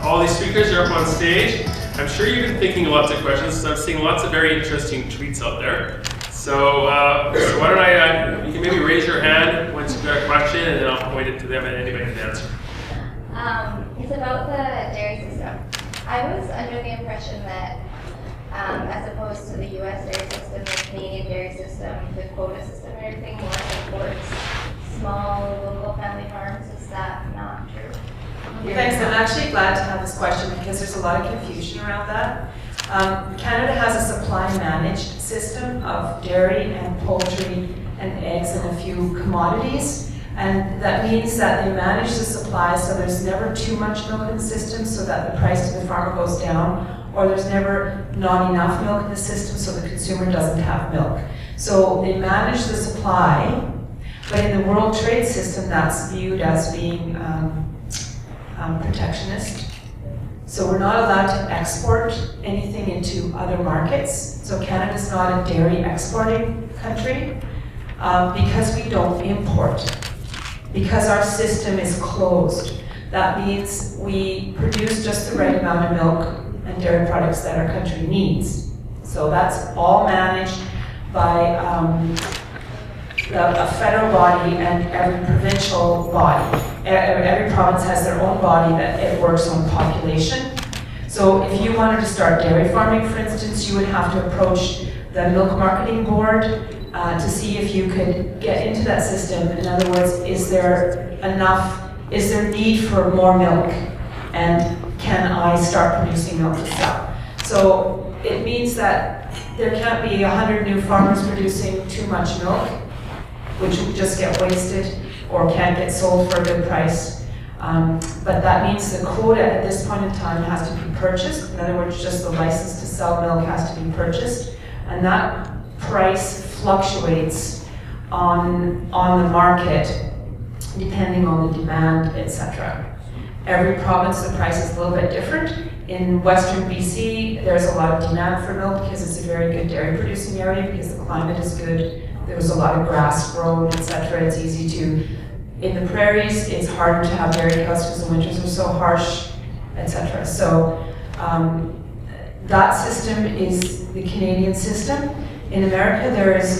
all these speakers are up on stage. I'm sure you've been thinking of lots of questions, so I'm seeing lots of very interesting tweets out there. So, so why don't you can maybe raise your hand once you've got a question, and then I'll point it to them and anybody can answer. It's about the dairy system. I was under the impression that as opposed to the US dairy system, the Canadian dairy system, the quota system and everything more supports small local family farms. Is that not true? Thanks. I'm actually glad to have this question because there's a lot of confusion around that. Canada has a supply managed system of dairy and poultry and eggs and a few commodities. And that means that they manage the supply so there's never too much milk in the system so that the price to the farmer goes down, or there's never not enough milk in the system so the consumer doesn't have milk. So they manage the supply, but in the world trade system that's viewed as being protectionist. So we're not allowed to export anything into other markets. So Canada's not a dairy exporting country because we don't import. Because our system is closed. That means we produce just the right amount of milk and dairy products that our country needs. So that's all managed by a federal body and every provincial body. Every province has their own body that it works on population. So if you wanted to start dairy farming, for instance, you would have to approach the Milk Marketing Board to see if you could get into that system. In other words, is there need for more milk? And can I start producing milk to sell? So it means that there can't be 100 new farmers producing too much milk, which will just get wasted or can't get sold for a good price. But that means the quota at this point in time has to be purchased. In other words, just the license to sell milk has to be purchased. And that price fluctuates on the market depending on the demand, etc. Every province, the price is a little bit different. In Western BC, there's a lot of demand for milk because it's a very good dairy producing area because the climate is good. There's a lot of grass grown, etc. It's easy to. In the prairies, it's harder to have dairy cows because the winters are so harsh, etc. So that system is the Canadian system. In America,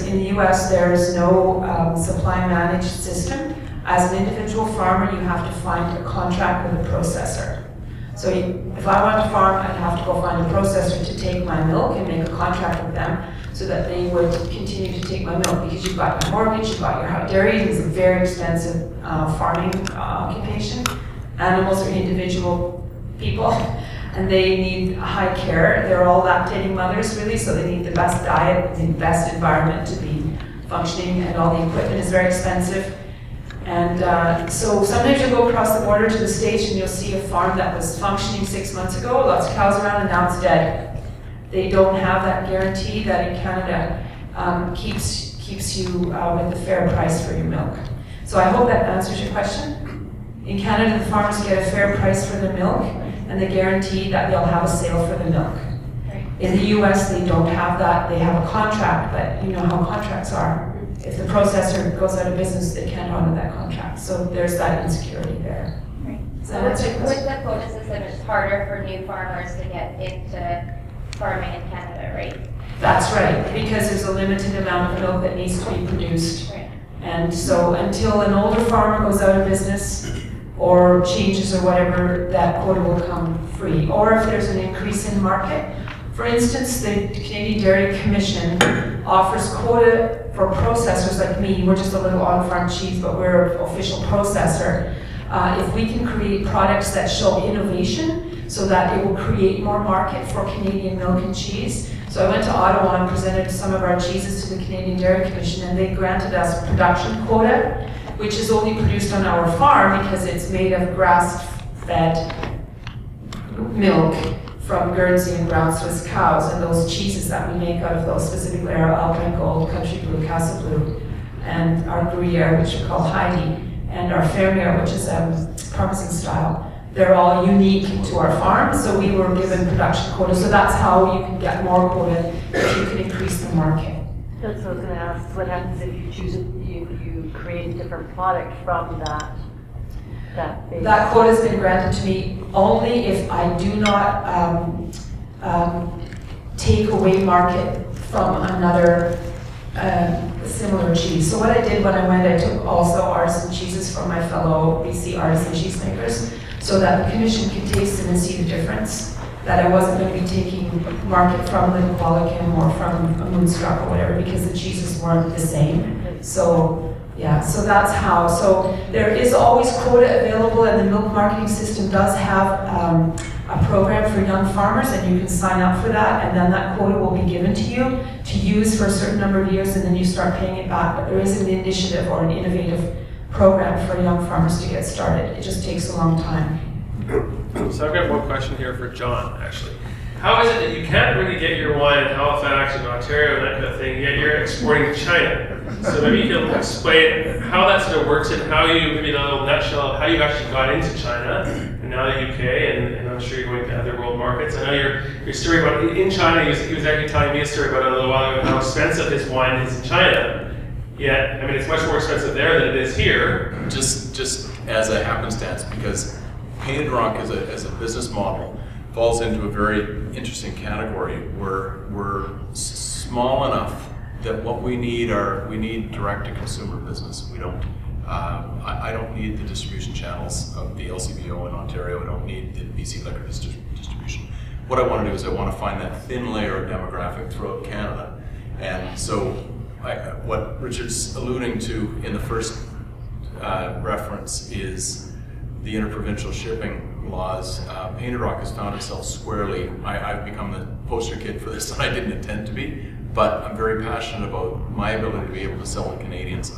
in the US, there is no supply managed system. As an individual farmer, you have to find a contract with a processor. So if I wanted to farm, I'd have to go find a processor to take my milk and make a contract with them so that they would continue to take my milk, because you've got your mortgage, you've got your house. Dairy is a very expensive farming occupation. Animals are individual people, and they need high care. They're all lactating mothers, really, so they need the best diet, the best environment to be functioning, and all the equipment is very expensive. And so sometimes you'll go across the border to the States and you'll see a farm that was functioning 6 months ago, lots of cows around, and now it's dead. They don't have that guarantee that in Canada keeps you with a fair price for your milk. So I hope that answers your question. In Canada, the farmers get a fair price for their milk, and they guarantee that they'll have a sale for the milk. In the US, they don't have that. They have a contract, but you know how contracts are. If the processor goes out of business, they can't honor that contract. So there's that insecurity there. Right. So with the quota system, it's harder for new farmers to get into farming in Canada, right? That's right, because there's a limited amount of milk that needs to be produced. Right. And so until an older farmer goes out of business or changes or whatever, that quota will come free. Or if there's an increase in the market. For instance, the Canadian Dairy Commission offers quota for processors like me. We're just a little on-farm cheese, but we're an official processor. If we can create products that show innovation so that it will create more market for Canadian milk and cheese. So I went to Ottawa and presented some of our cheeses to the Canadian Dairy Commission, and they granted us production quota, which is only produced on our farm because it's made of grass-fed milk from Guernsey and brown Swiss cows, and those cheeses that we make out of those specifically are Alpine Gold, Country Blue, Casa Blue, and our Gruyere, which are called Heidi, and our Fermier, which is Parmesan style. They're all unique to our farm, so we were given production quota. So that's how you can get more quota if you can increase the market. That's what I was going to ask. What happens if you choose you create a different product from that That quota has been granted to me only if I do not take away market from another similar cheese. So what I did when I went, I took also artisan cheeses from my fellow BC artisan cheesemakers so that the commission could taste them and see the difference. That I wasn't going to be taking market from the Cocolico or from a Moonstruck or whatever, because the cheeses weren't the same. So yeah, so that's how. So there is always quota available, and the milk marketing system does have a program for young farmers, and you can sign up for that, and then that quota will be given to you to use for a certain number of years, and then you start paying it back. But there is an initiative or an innovative program for young farmers to get started. It just takes a long time. So I've got one question here for John, actually. How is it that you can't really get your wine in Halifax and Ontario and that kind of thing, yet you're exporting to China? So maybe you can explain how that sort of works and how you, maybe in a little nutshell, how you actually got into China and now the UK, and I'm sure you're going to other world markets. I know your story about in China, he was actually telling me a story about a little while ago how expensive his wine is in China. Yet, I mean, it's much more expensive there than it is here. Just as a happenstance, because Painted Rock as a business model falls into a very interesting category where we're small enough that what we need direct-to-consumer business. We don't. I don't need the distribution channels of the LCBO in Ontario. I don't need the BC liquor distribution. What I want to do is I want to find that thin layer of demographic throughout Canada, and so what Richard's alluding to in the first reference is the interprovincial shipping laws. Painted Rock has found itself squarely. I've become the poster kid for this, and I didn't intend to be, but I'm very passionate about my ability to be able to sell to Canadians.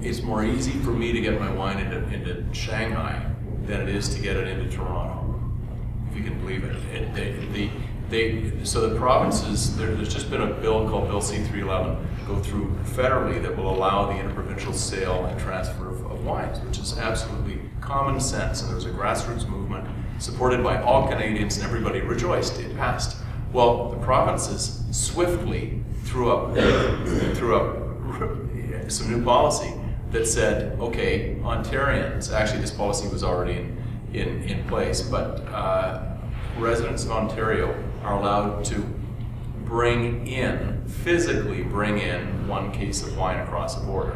It's more easy for me to get my wine into Shanghai than it is to get it into Toronto, if you can believe it. So the provinces, there's just been a bill called Bill C-311 go through federally that will allow the interprovincial sale and transfer of wines, which is absolutely common sense, and there was a grassroots movement supported by all Canadians, and everybody rejoiced. It passed. Well, the provinces swiftly threw up some new policy that said, okay, Ontarians, actually this policy was already in place, but residents of Ontario are allowed to physically bring in 1 case of wine across the border.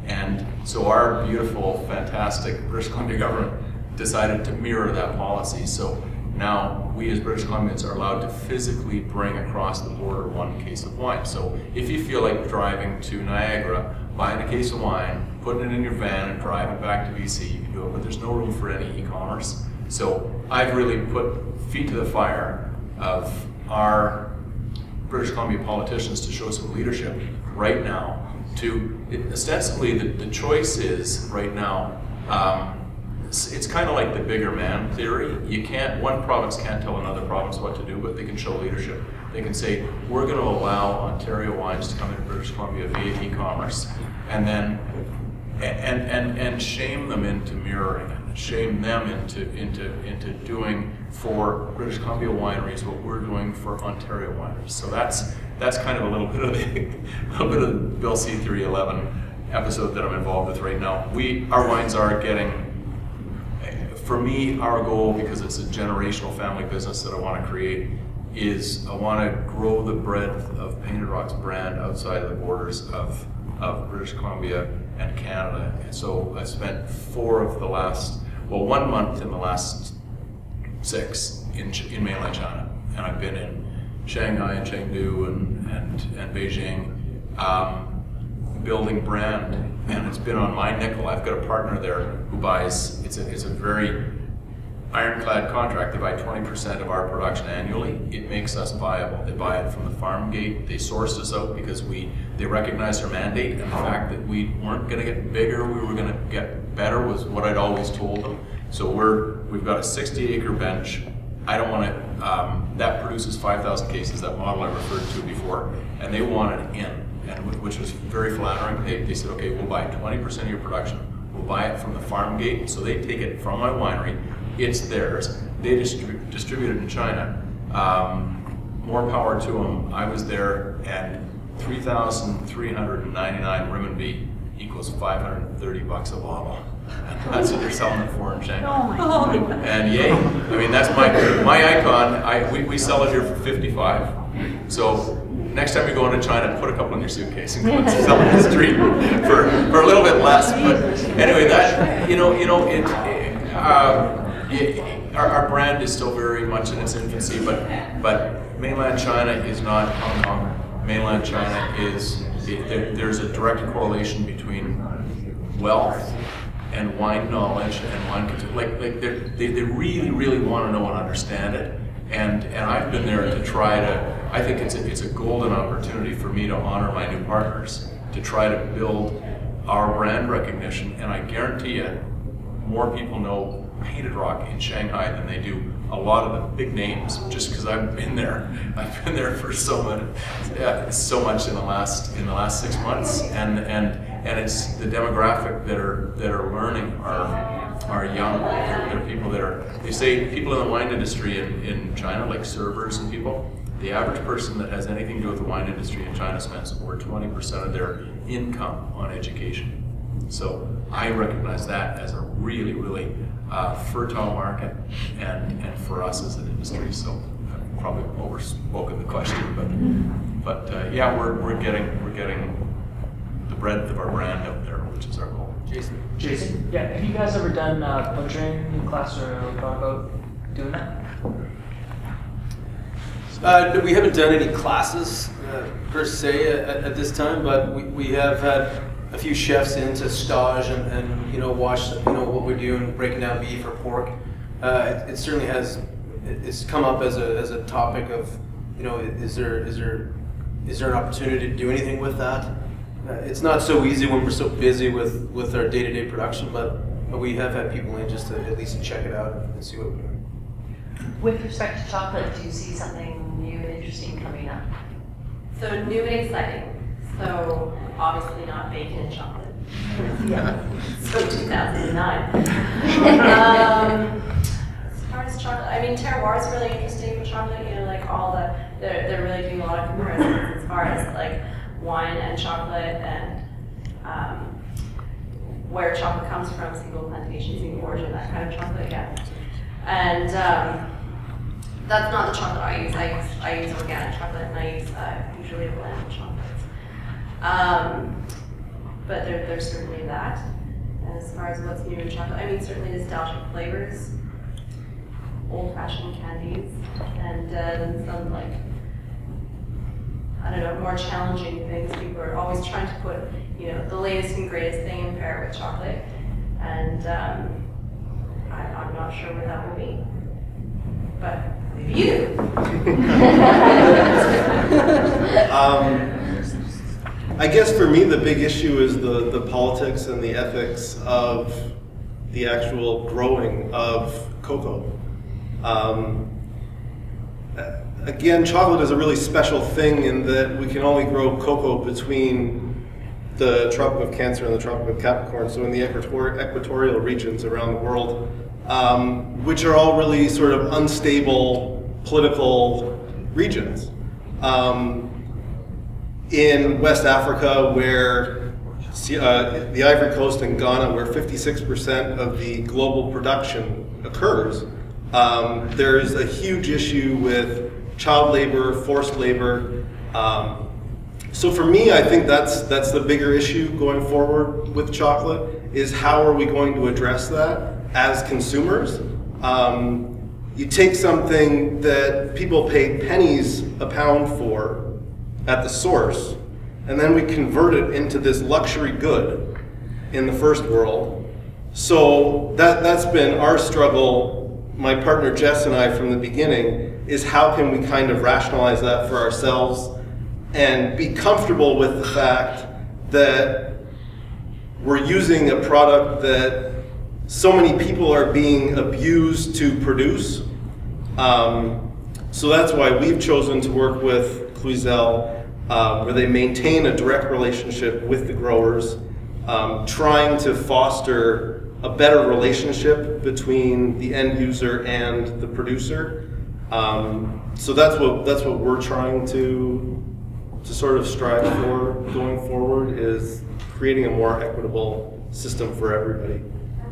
And so our beautiful, fantastic British Columbia government decided to mirror that policy. So now we as British Columbians are allowed to physically bring across the border 1 case of wine. So if you feel like driving to Niagara, buying a case of wine, putting it in your van and driving back to BC, you can do it, but there's no room for any e-commerce. So I've really put feet to the fire of our British Columbia politicians to show some leadership right now. Ostensibly, the choice is right now, it's kind of like the bigger man theory. One province can't tell another province what to do, but they can show leadership. They can say, we're going to allow Ontario wines to come into British Columbia via e-commerce, and then and shame them into mirroring it, shame them into doing for British Columbia wineries what we're doing for Ontario wineries. So that's kind of a little bit of the Bill C-311 episode that I'm involved with right now. Our wines are getting, for me, our goal, because it's a generational family business that I want to create, is I want to grow the breadth of Painted Rock's brand outside of the borders of British Columbia and Canada. And so I spent 1 month in the last 6 in mainland China, and I've been in Shanghai and Chengdu and Beijing, building brand, and it's been on my nickel. I've got a partner there who buys, it's a very ironclad contract. They buy 20% of our production annually. It makes us viable. They buy it from the farm gate. They sourced us out because they recognized our mandate, and the fact that we weren't going to get bigger, we were going to get better was what I'd always told them. So we've got a 60-acre bench. I don't want to, that produces 5,000 cases, that model I referred to before, and they wanted in, which was very flattering. They said, okay, we'll buy 20% of your production. We'll buy it from the farm gate. So they take it from my winery. It's theirs. They distribute it in China. More power to them. I was there, and 3,399 renminbi equals $530 a bottle. That's what they're selling it for in Shanghai. Oh my God. And yay, I mean, that's my icon. We sell it here for 55. So next time you go into China, put a couple in your suitcase and go and sell it in the street for a little bit less. But anyway, that our brand is still very much in its infancy, but mainland China is not Hong Kong. Mainland China is, there's a direct correlation between wealth and wine knowledge and wine consumption. Like they really want to know and understand it. And I've been there to try to, I think it's a golden opportunity for me to honor my new partners, to try to build our brand recognition. And I guarantee you, more people know Painted Rock in Shanghai than they do a lot of the big names, just because I've been there. I've been there for so much in the last 6 months, and it's the demographic that are learning are young. They're people that are, they say people in the wine industry in China, like servers and people, the average person that has anything to do with the wine industry in China spends over 20% of their income on education. So I recognize that as a really fertile market, and for us as an industry. So I've probably overspoken the question, but yeah, we're getting the breadth of our brand out there, which is our goal. Jason, yeah, have you guys ever done butchering class or thought about doing that? No, we haven't done any classes per se at this time, but we have had a few chefs in to stage and watch what we're doing, breaking down beef or pork. It certainly it's come up as a topic of is there an opportunity to do anything with that? It's not so easy when we're so busy with our day-to-day production, but we have had people in just to at least check it out and see what we're doing. With respect to chocolate, do you see something new and interesting coming up? So new and exciting. So obviously not bacon chocolate. Yeah. So 2009. As far as chocolate, I mean, terroir is really interesting with chocolate. Like all they're really doing a lot of comparisons as far as like wine and chocolate and where chocolate comes from, single plantation, single origin, that kind of chocolate, yeah. And that's not the chocolate I use. I use organic chocolate, and I use usually a blend of chocolates. But there's certainly that. And as far as what's new in chocolate, I mean, certainly nostalgic flavors, old-fashioned candies, and then some like, I don't know, more challenging things. People are always trying to put, the latest and greatest thing and pair it with chocolate. And I'm not sure where that will be. But maybe you do. I guess for me the big issue is the politics and the ethics of the actual growing of cocoa. Again, chocolate is a really special thing in that we can only grow cocoa between the Tropic of Cancer and the Tropic of Capricorn, so in the equatorial regions around the world, which are all really sort of unstable political regions. In West Africa, where the Ivory Coast and Ghana, where 56% of the global production occurs, there's a huge issue with child labor, forced labor. So for me, I think that's the bigger issue going forward with chocolate, is how are we going to address that as consumers? You take something that people pay pennies a pound for at the source, and then we convert it into this luxury good in the first world. So that's been our struggle, my partner Jess and I, from the beginning, is how can we kind of rationalize that for ourselves and be comfortable with the fact that we're using a product that so many people are being abused to produce. So that's why we've chosen to work with Cluzel, where they maintain a direct relationship with the growers, trying to foster a better relationship between the end user and the producer. So that's what we're trying to sort of strive for going forward, is creating a more equitable system for everybody.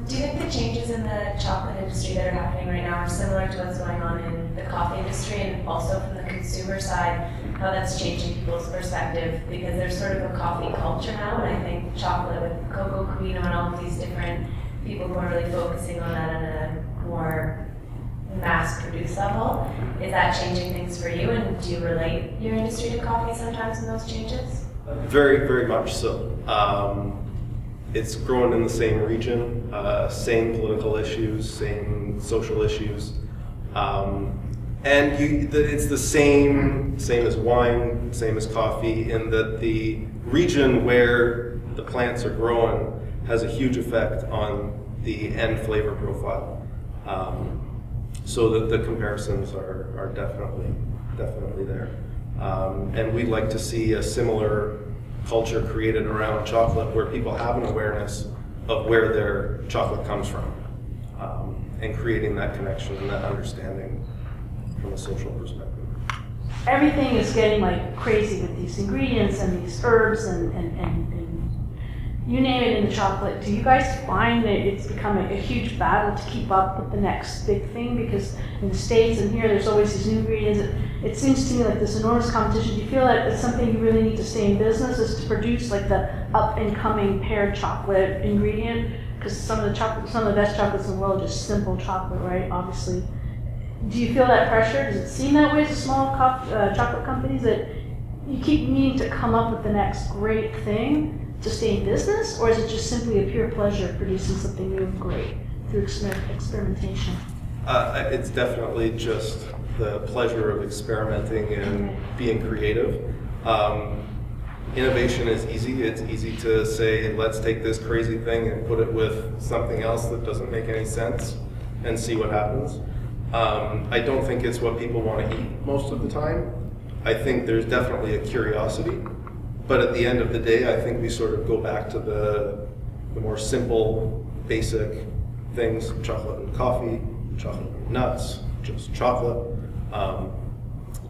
Do you think the changes in the chocolate industry that are happening right now are similar to what's going on in the coffee industry, and also from the consumer side, how that's changing people's perspective? Because there's sort of a coffee culture now, and I think chocolate with Coco Camino and all of these different people who are really focusing on that on a more mass-produced level. Is that changing things for you, and do you relate your industry to coffee sometimes in those changes? Very, very much so. It's growing in the same region, same political issues, same social issues. And it's the same as wine, same as coffee, in that the region where the plants are growing has a huge effect on the end flavor profile. So that the comparisons are definitely there. And we'd like to see a similar culture created around chocolate where people have an awareness of where their chocolate comes from, and creating that connection and that understanding from a social perspective. Everything is getting like crazy with these ingredients and these herbs and you name it in the chocolate. Do you guys find that it's become a huge battle to keep up with the next big thing? Because in the States and here, there's always these new ingredients. It seems to me like this enormous competition. Do you feel that it's something you really need to stay in business, is to produce like the up and coming paired chocolate ingredient? Because some of the best chocolates in the world are just simple chocolate, right? Obviously. Do you feel that pressure? Does it seem that way to small chocolate companies, that you keep needing to come up with the next great thing to stay in business, or is it just simply a pure pleasure producing something new and great through experimentation? It's definitely just the pleasure of experimenting and being creative. Innovation is easy. It's easy to say, let's take this crazy thing and put it with something else that doesn't make any sense and see what happens. I don't think it's what people want to eat most of the time. I think there's definitely a curiosity. But at the end of the day, I think we sort of go back to the more simple, basic things: chocolate and coffee, chocolate and nuts, just chocolate. I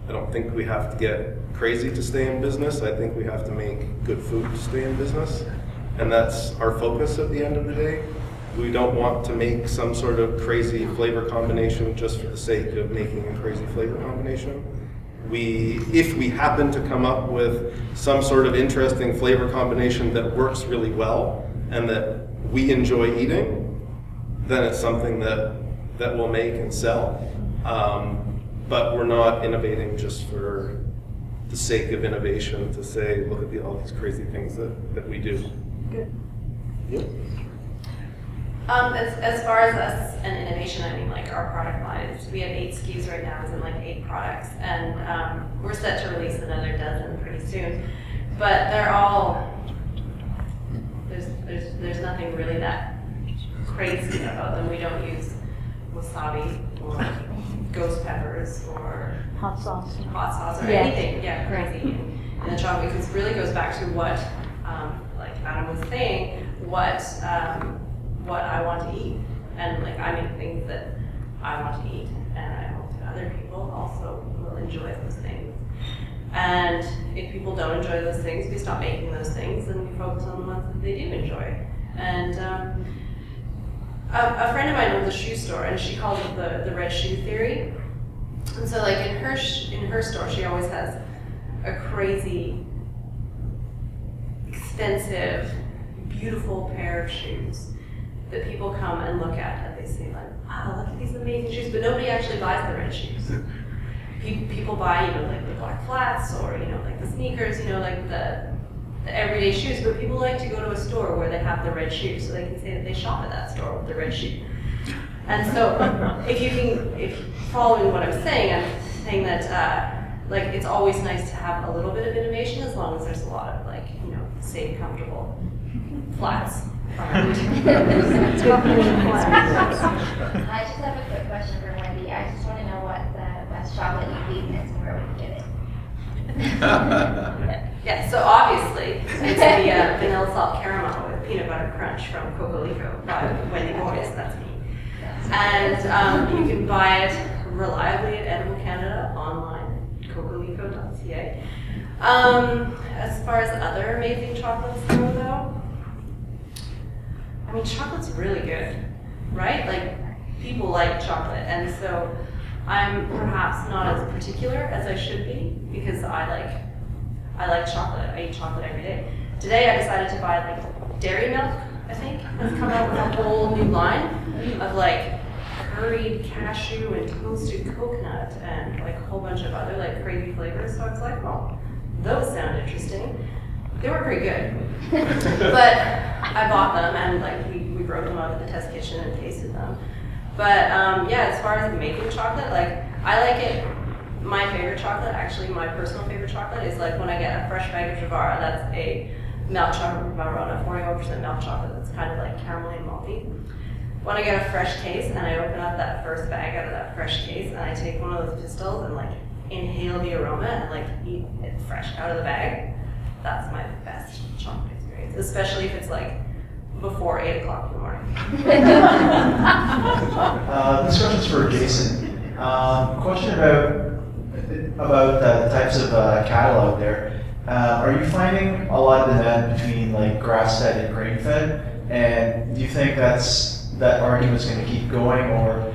don't think we have to get crazy to stay in business. I think we have to make good food to stay in business. And that's our focus at the end of the day. We don't want to make some sort of crazy flavor combination just for the sake of making a crazy flavor combination. If we happen to come up with some sort of interesting flavor combination that works really well and that we enjoy eating, then it's something that we'll make and sell. But we're not innovating just for the sake of innovation, to say, look at all these crazy things that we do. Good. Yep. As far as us and innovation, I mean, like our product line is, we have 8 SKUs right now, as in like 8 products, and we're set to release another dozen pretty soon. But they're all, there's nothing really that crazy about them. We don't use wasabi or ghost peppers or hot sauce or anything, crazy in the chocolate, because it really goes back to what, like Adam was saying, what I want to eat, and like I make things that I want to eat, and I hope that other people also will enjoy those things. And if people don't enjoy those things, we stop making those things and we focus on the ones that they do enjoy. And a friend of mine owns a shoe store, and she calls it the red shoe theory. And so like in her store, she always has a crazy, expensive, beautiful pair of shoes that people come and look at, and they say like, wow, look at these amazing shoes, but nobody actually buys the red shoes. People buy, like the black flats, or like the sneakers, like the everyday shoes, but people like to go to a store where they have the red shoes, so they can say that they shop at that store with the red shoe. And so, if following what I'm saying that like it's always nice to have a little bit of innovation, as long as there's a lot of like, safe, comfortable flats. I just have a quick question for Wendy. I just want to know what the best chocolate you've eaten is and where we can get it. Yeah, so obviously it's the vanilla salt caramel with peanut butter crunch from Cocolico by Wendy Boys. That's me. And you can buy it reliably at Edible Canada online, cocolico.ca. As far as other amazing chocolates go, though, I mean, chocolate's really good. right? Like, people like chocolate, and so I'm perhaps not as particular as I should be, because I like chocolate. I eat chocolate every day. Today I decided to buy like dairy milk, I think, has come out with a whole new line of like curried cashew and toasted coconut and like a whole bunch of other like crazy flavors. So I was like, well, those sound interesting. They were pretty good. But I bought them and like we broke them up in the test kitchen and tasted them. But yeah, as far as making chocolate, like I like it. My favorite chocolate, actually my personal favorite chocolate, is like when I get a fresh bag of Javara. That's a milk chocolate from Valrhona, 41% milk chocolate. That's kind of like caramelly and malty. When I get a fresh case and I open up that first bag out of that fresh case and I take one of those pistils and like inhale the aroma and like eat it fresh out of the bag, that's my best chocolate experience, especially if it's like before 8 o'clock in the morning. This question's for Jason. Question about the types of cattle out there. Are you finding a lot of demand between like grass-fed and grain-fed? And do you think that argument's going to keep going, or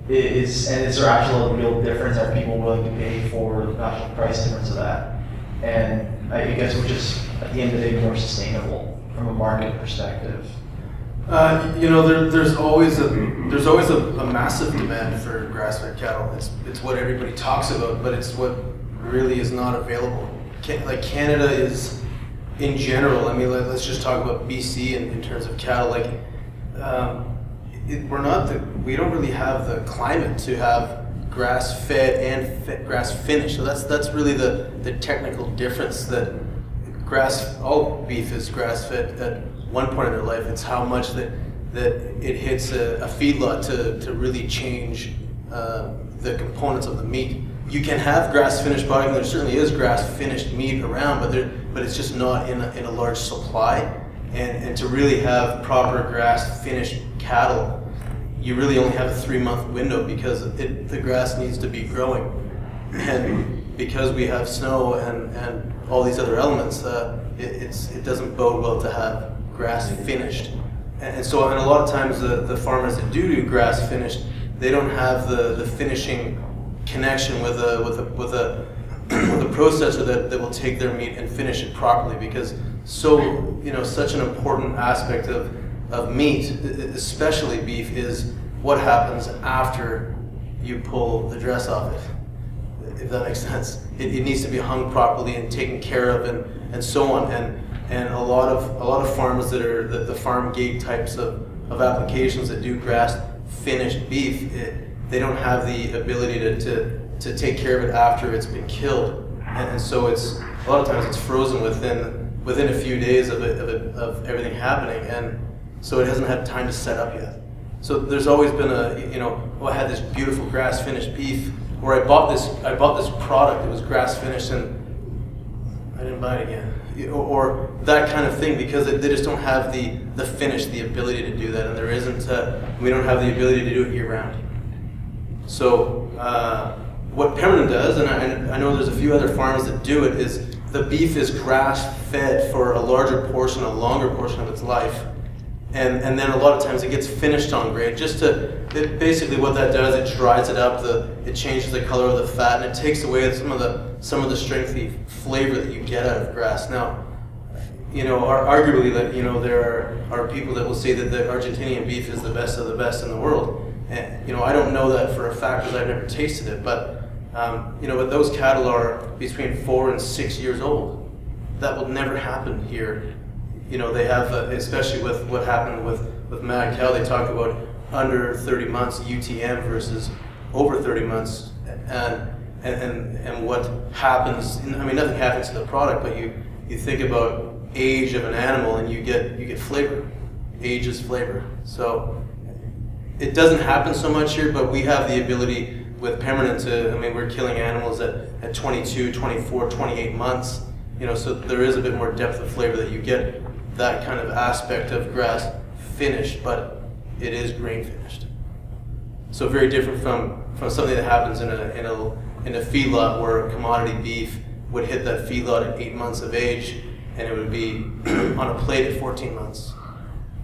is there actually a real difference? Are people willing to pay for the actual price difference of that? And I guess which is at the end of the day more sustainable from a market perspective? You know, there's always a massive demand for grass-fed cattle. It's what everybody talks about, but it's what really is not available. Like Canada is, in general. I mean, let's just talk about BC in terms of cattle. Like, we don't really have the climate to have grass-fed and grass-finished. So that's really the technical difference. That all beef is grass-fed at one point in their life. It's how much that it hits a feedlot to really change the components of the meat. You can have grass-finished product, and there certainly is grass-finished meat around, but it's just not in a large supply. And to really have proper grass-finished cattle, you really only have a 3-month window, because the grass needs to be growing. And because we have snow and all these other elements, it doesn't bode well to have grass finished. And so, and a lot of times the farmers that do grass finished, they don't have the finishing connection with a processor that will take their meat and finish it properly, because such an important aspect of meat, especially beef, is what happens after you pull the dress off it, if that makes sense. It needs to be hung properly and taken care of and so on. And a lot of farms that are the farm gate types of applications that do grass finished beef, they don't have the ability to take care of it after it's been killed, and so it's a lot of times it's frozen within a few days of everything happening, and so it hasn't had time to set up yet. So there's always been I had this beautiful grass finished beef, or I bought this product that was grass finished and I didn't buy it again, or that kind of thing, because they just don't have the finish, the ability to do that, and we don't have the ability to do it year round. So what Penticton does, and I know there's a few other farms that do it, is the beef is grass fed for a longer portion of its life, and then a lot of times it gets finished on grade. Basically what that does, it dries it up, it changes the color of the fat, and it takes away some of the strengthy flavor that you get out of grass. Now, arguably that there are people that will say that the Argentinian beef is the best of the best in the world. And, I don't know that for a fact because I've never tasted it, but but those cattle are between 4 and 6 years old. That will never happen here. They have, especially with what happened with mad cow, they talk about under 30 months UTM versus over 30 months, and what happens. I mean, nothing happens to the product, but you think about age of an animal and you get flavor. Age is flavor. So it doesn't happen so much here, but we have the ability with Penticton we're killing animals at 22, 24, 28 months, so there is a bit more depth of flavor that you get, that kind of aspect of grass finished, but it is grain finished. So very different from something that happens in a feedlot, where commodity beef would hit that feedlot at 8 months of age, and it would be on a plate at 14 months.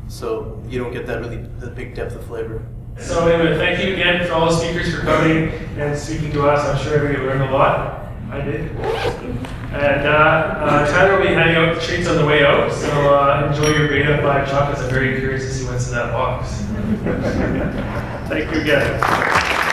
so you don't get that really the big depth of flavor. So anyway, thank you again for all the speakers for coming and speaking to us. I'm sure everybody learned a lot. I did. And Tyler will be handing out the treats on the way out, so enjoy your Beta 5 chocolates. I'm very curious to see what's in that box. Thank you again.